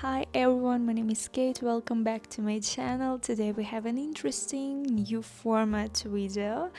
Hi everyone, my name is Kate. Welcome back to my channel. Today we have an interesting new format video.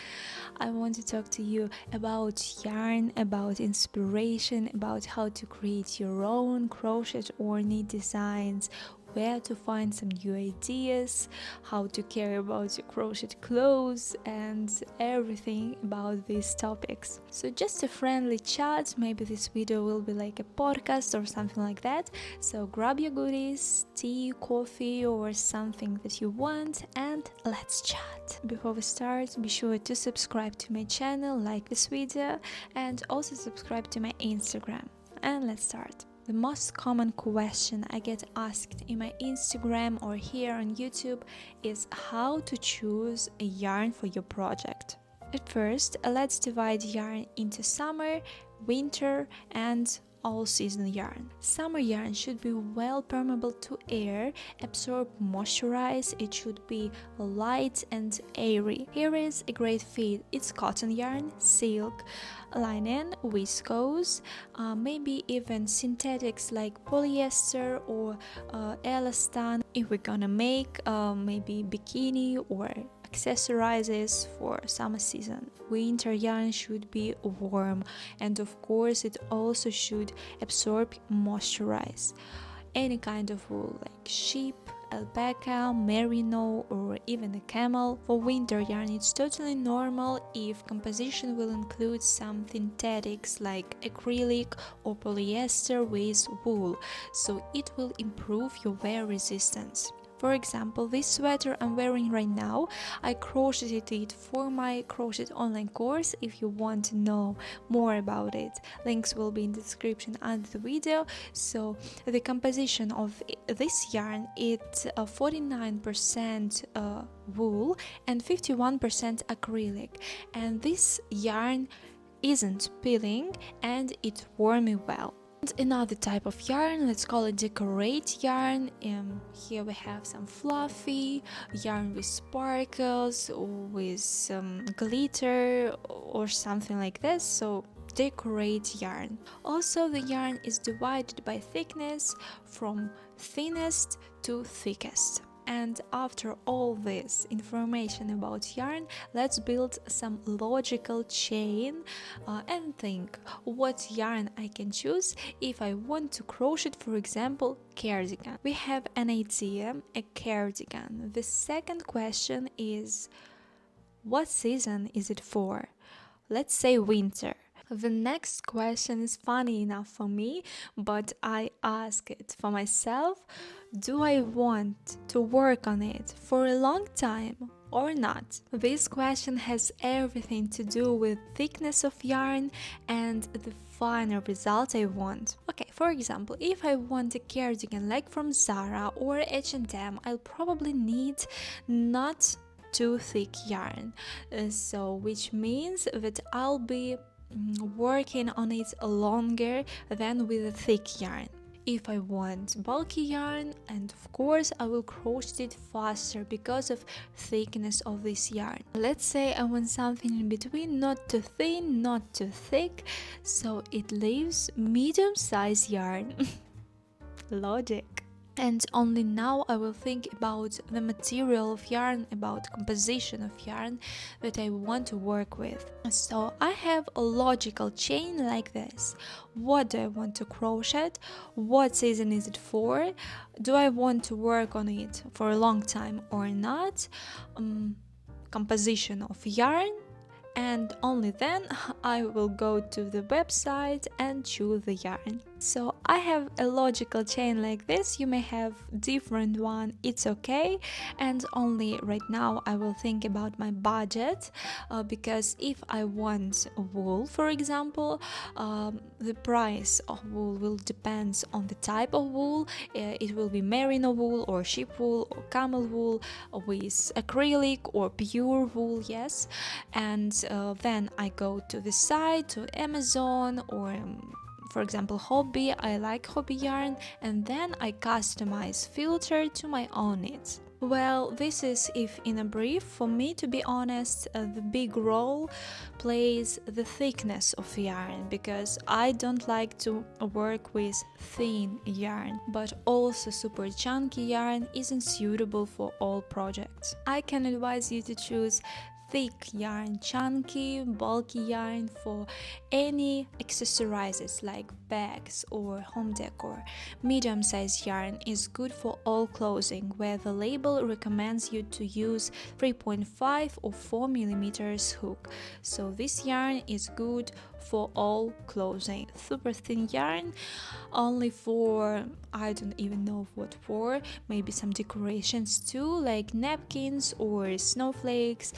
I want to talk to you about yarn, about inspiration, about how to create your own crochet or knit designs, where to find some new ideas, how to care about your crochet clothes, and everything about these topics. So just a friendly chat. Maybe this video will be like a podcast or something like that. So grab your goodies, tea, coffee, or something that you want, and let's chat. Before we start, be sure to subscribe to my channel, like this video, and also subscribe to my Instagram. And let's start. The most common question I get asked in my Instagram or here on YouTube is how to choose a yarn for your project. At first, let's divide yarn into summer, winter, and all-season yarn. Summer yarn should be well permeable to air, absorb moisturize, it should be light and airy. Here is a great fit. It's cotton yarn, silk, linen, viscose, maybe even synthetics like polyester or elastan if we're gonna make maybe bikini or accessorizes for summer season. Winter yarn should be warm, and of course it also should absorb moisturize. Any kind of wool like sheep, alpaca, merino, or even a camel. For winter yarn it's totally normal if composition will include some synthetics like acrylic or polyester with wool, so it will improve your wear resistance. For example, this sweater I'm wearing right now, I crocheted it for my crochet online course. If you want to know more about it, links will be in the description under the video. So the composition of this yarn, it's 49% wool and 51% acrylic, and this yarn isn't peeling and it wore me well. Another type of yarn, let's call it decorate yarn. Here we have some fluffy yarn with sparkles or with some glitter or something like this, so decorate yarn. Also, the yarn is divided by thickness from thinnest to thickest. And after all this information about yarn, let's build some logical chain and think what yarn I can choose if I want to crochet, for example, cardigan. We have an idea, a cardigan. The second question is, what season is it for? Let's say winter. The next question is funny enough for me, but I ask it for myself. Do I want to work on it for a long time or not? This question has everything to do with thickness of yarn and the final result I want. Okay, for example, if I want a cardigan like from Zara or H&M, I'll probably need not too thick yarn, so which means that I'll be working on it longer than with a thick yarn. If I want bulky yarn, and of course I will crochet it faster because of thickness of this yarn. Let's say I want something in between, not too thin, not too thick, so it leaves medium size yarn. Logic. And only now I will think about the material of yarn, about composition of yarn that I want to work with. So I have a logical chain like this. What do I want to crochet? What season is it for? Do I want to work on it for a long time or not? Composition of yarn. And only then I will go to the website and choose the yarn. So I have a logical chain like this. You may have different one, it's okay. And only right now I will think about my budget, because if I want wool, for example, the price of wool will depend on the type of wool. It will be merino wool or sheep wool or camel wool with acrylic or pure wool, yes. And then I go to the site, to Amazon or for example, hobby, I like hobby yarn, and then I customize filter to my own needs. Well, this is if in a brief. For me, to be honest, the big role plays the thickness of yarn, because I don't like to work with thin yarn, but also super chunky yarn isn't suitable for all projects. I can advise you to choose thick yarn, chunky, bulky yarn for any accessorizes like bags or home decor. Medium-sized yarn is good for all clothing, where the label recommends you to use 3.5 or 4 millimeters hook. So this yarn is good for all clothing. Super thin yarn only for, I don't even know what for, maybe some decorations too, like napkins or snowflakes.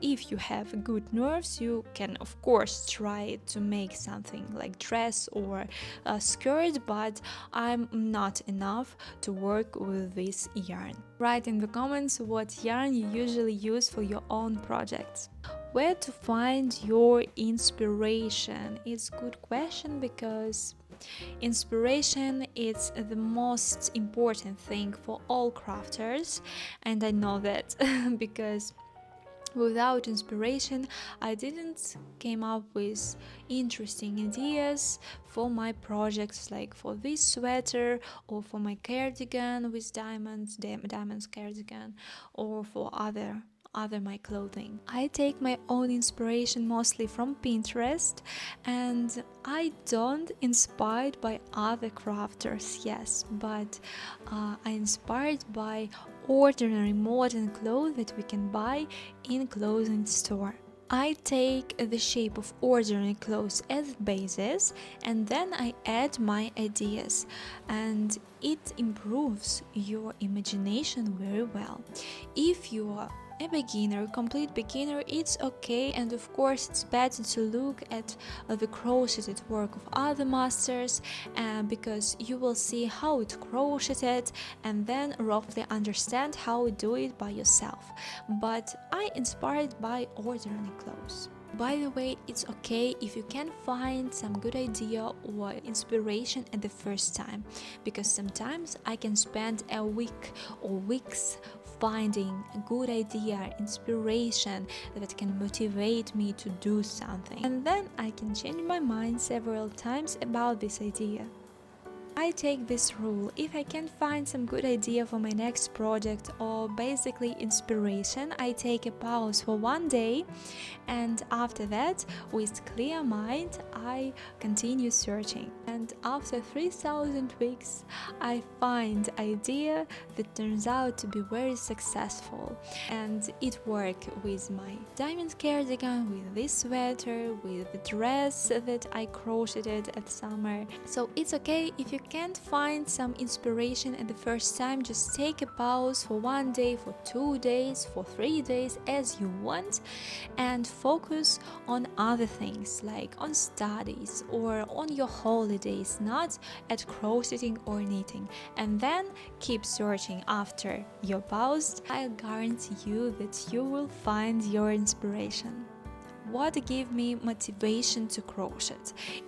If you have good nerves, you can of course try to make something like dress or a skirt, but I'm not enough to work with this yarn. Write in the comments what yarn you usually use for your own projects. Where to find your inspiration? It's a good question, because inspiration is the most important thing for all crafters, and I know that because without inspiration I didn't came up with interesting ideas for my projects, like for this sweater or for my cardigan with diamonds cardigan, or for other my clothing. I take my own inspiration mostly from Pinterest, and I don't inspired by other crafters, yes, but I inspired by ordinary modern clothes that we can buy in clothing store. I take the shape of ordinary clothes as basis, and then I add my ideas, and it improves your imagination very well. If you are a beginner, complete beginner, it's okay, and of course it's better to look at the crocheted work of other masters, because you will see how it crocheted and then roughly understand how to do it by yourself. But I inspired by ordinary clothes. By the way, it's okay if you can find some good idea or inspiration at the first time, because sometimes I can spend a week or weeks finding a good idea, inspiration that can motivate me to do something, and then I can change my mind several times about this idea. I take this rule: if I can find some good idea for my next project, or basically inspiration, I take a pause for one day, and after that, with clear mind, I continue searching. And after 3000 weeks, I find idea that turns out to be very successful, and it worked with my diamond cardigan, with this sweater, with the dress that I crocheted at summer. So it's okay if you can't find some inspiration at the first time. Just take a pause for one day, for 2 days, for 3 days, as you want, and focus on other things, like on studies or on your holidays, not at crocheting or knitting. And then keep searching after your pause. I guarantee you that you will find your inspiration. What gave me motivation to crochet?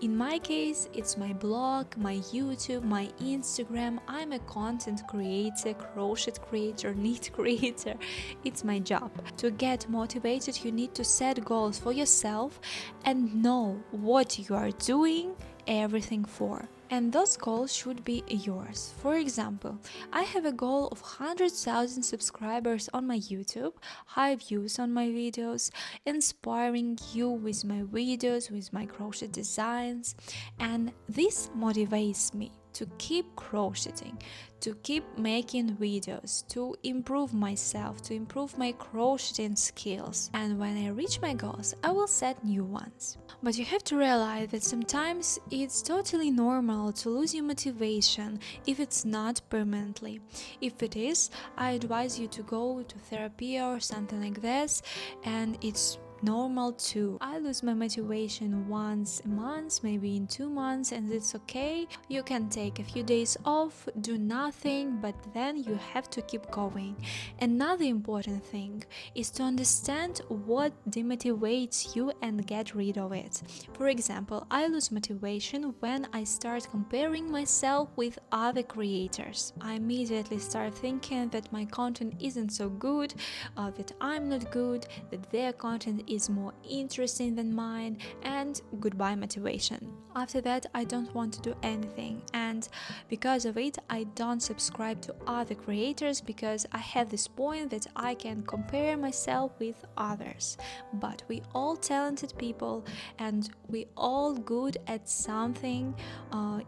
In my case, it's my blog, my YouTube, my Instagram. I'm a content creator, crochet creator, knit creator. It's my job. To get motivated, you need to set goals for yourself and know what you are doing everything for. And those goals should be yours. For example, I have a goal of 100,000 subscribers on my YouTube, high views on my videos, inspiring you with my videos, with my crochet designs, and this motivates me to keep crocheting, to keep making videos, to improve myself, to improve my crocheting skills. And when I reach my goals, I will set new ones. But you have to realize that sometimes it's totally normal to lose your motivation if it's not permanently. If it is, I advise you to go to therapy or something like this, and it's normal too. I lose my motivation once a month, maybe in 2 months, and it's okay. You can take a few days off, do nothing, but then you have to keep going. Another important thing is to understand what demotivates you and get rid of it. For example, I lose motivation when I start comparing myself with other creators. I immediately start thinking that my content isn't so good, that I'm not good, that their content is more interesting than mine, and goodbye motivation. After that, I don't want to do anything, and because of it, I don't subscribe to other creators because I have this point that I can compare myself with others. But we all talented people, and we all good at something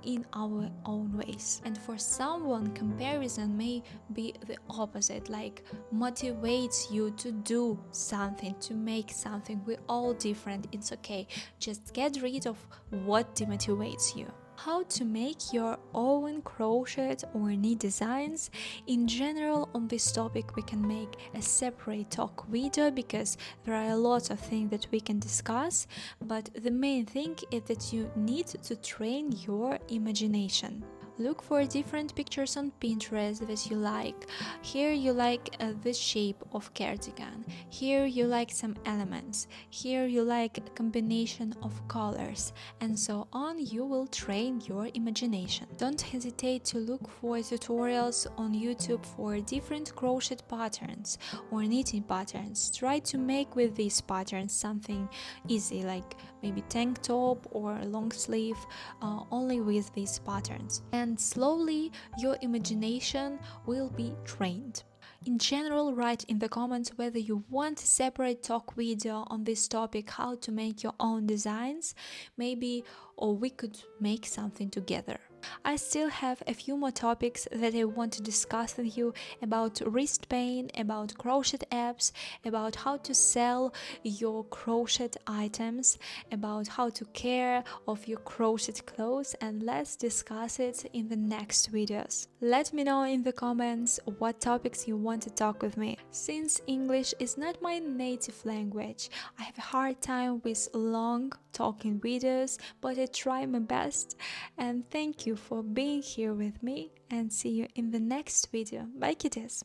in our own ways. And for someone, comparison may be the opposite, like motivates you to do something, to make something. We're all different, it's okay. Just get rid of what demotivates you. How to make your own crochet or knit designs. In general, on this topic we can make a separate talk video because there are a lot of things that we can discuss, but the main thing is that you need to train your imagination. Look for different pictures on Pinterest that you like. Here you like the shape of cardigan. Here you like some elements. Here you like a combination of colors, and so on. You will train your imagination. Don't hesitate to look for tutorials on YouTube for different crochet patterns or knitting patterns. Try to make with these patterns something easy, like maybe tank top or long sleeve, only with these patterns. And slowly your imagination will be trained. In general, write in the comments whether you want a separate talk video on this topic, how to make your own designs, maybe, or we could make something together. I still have a few more topics that I want to discuss with you about wrist pain, about crochet apps, about how to sell your crochet items, about how to care of your crochet clothes, and let's discuss it in the next videos. Let me know in the comments what topics you want to talk with me. Since English is not my native language, I have a hard time with long talking videos, but I try my best, and thank you for being here with me, and see you in the next video. Bye kitties!